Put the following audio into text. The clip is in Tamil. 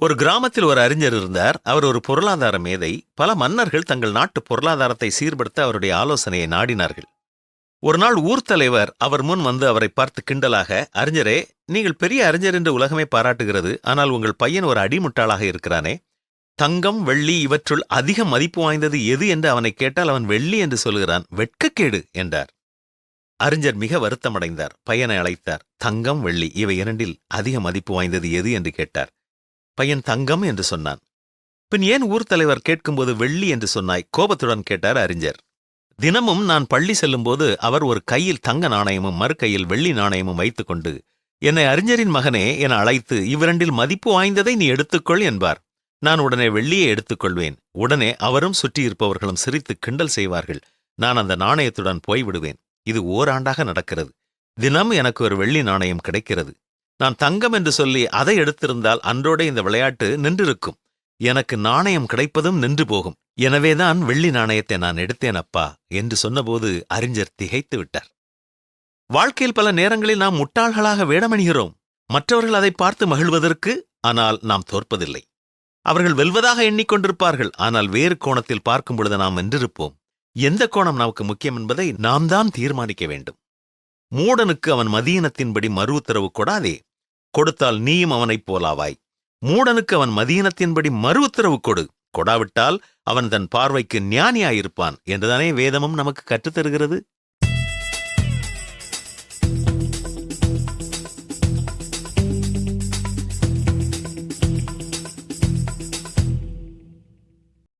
ஒரு கிராமத்தில் ஒரு அறிஞர் இருந்தார். அவர் ஒரு பொருளாதார மேதை. பல மன்னர்கள் தங்கள் நாட்டு பொருளாதாரத்தை சீர்படுத்த அவருடைய ஆலோசனையை நாடினார்கள். ஒரு நாள் ஊர் தலைவர் அவர் முன் வந்து அவரை பார்த்து கிண்டலாக, அறிஞரே, நீங்கள் பெரிய அறிஞர் என்று உலகமே பாராட்டுகிறது. ஆனால் உங்கள் பையன் ஒரு அடிமுட்டாளாக இருக்கிறானே. தங்கம், வெள்ளி இவற்றுள் அதிக மதிப்பு வாய்ந்தது எது என்று அவனை கேட்டால் அவன் வெள்ளி என்று சொல்கிறான். வெட்கக்கேடு என்றார். அறிஞர் மிக வருத்தமடைந்தார். பையனை அழைத்தார். தங்கம், வெள்ளி இவை இரண்டில் அதிக மதிப்பு வாய்ந்தது எது என்று கேட்டார். பையன் தங்கம் என்று சொன்னான். பின் ஏன் ஊர் தலைவர் கேட்கும்போது வெள்ளி என்று சொன்னாய்? கோபத்துடன் கேட்டார் அறிஞர். தினமும் நான் பள்ளி செல்லும்போது அவர் ஒரு கையில் தங்க நாணயமும் மறு கையில் வெள்ளி நாணயமும் வைத்துக்கொண்டு என்னை அறிஞரின் மகனே என அழைத்து இவ்விரண்டில் மதிப்பு வாய்ந்ததை நீ எடுத்துக்கொள் என்பார். நான் உடனே வெள்ளியை எடுத்துக்கொள்வேன். உடனே அவரும் சுற்றியிருப்பவர்களும் சிரித்து கிண்டல் செய்வார்கள். நான் அந்த நாணயத்துடன் போய்விடுவேன். இது ஓராண்டாக நடக்கிறது. தினம் எனக்கு ஒரு வெள்ளி நாணயம் கிடைக்கிறது. நான் தங்கம் என்று சொல்லி அதை எடுத்திருந்தால் அன்றோட இந்த விளையாட்டு நின்றிருக்கும். எனக்கு நாணயம் கிடைப்பதும் நின்று போகும். எனவேதான் வெள்ளி நாணயத்தை நான் எடுத்தேன் அப்பா என்று சொன்னபோது அறிஞர் திகைத்து விட்டார். வாழ்க்கையில் பல நேரங்களில் நாம் முட்டாள்களாக வேடமணிகிறோம். மற்றவர்கள் அதை பார்த்து மகிழ்வதற்கு. ஆனால் நாம் தோற்பதில்லை. அவர்கள் வெல்வதாக எண்ணிக்கொண்டிருப்பார்கள். ஆனால் வேறு கோணத்தில் பார்க்கும் பொழுது நாம் வென்றிருப்போம். எந்த கோணம் நமக்கு முக்கியம் என்பதை நாம் தான் தீர்மானிக்க வேண்டும். மூடனுக்கு அவன் மதீனத்தின்படி மறு உத்தரவு கொடாதே. கொடுத்தால் நீயும் அவனைப் போலாவாய். மூடனுக்கு அவன் மதீனத்தின்படி மறு உத்தரவு கொடு. கொடாவிட்டால் அவன் தன் பார்வைக்கு ஞானியாயிருப்பான் என்றுதானே வேதமும் நமக்கு கற்றுத்தருகிறது.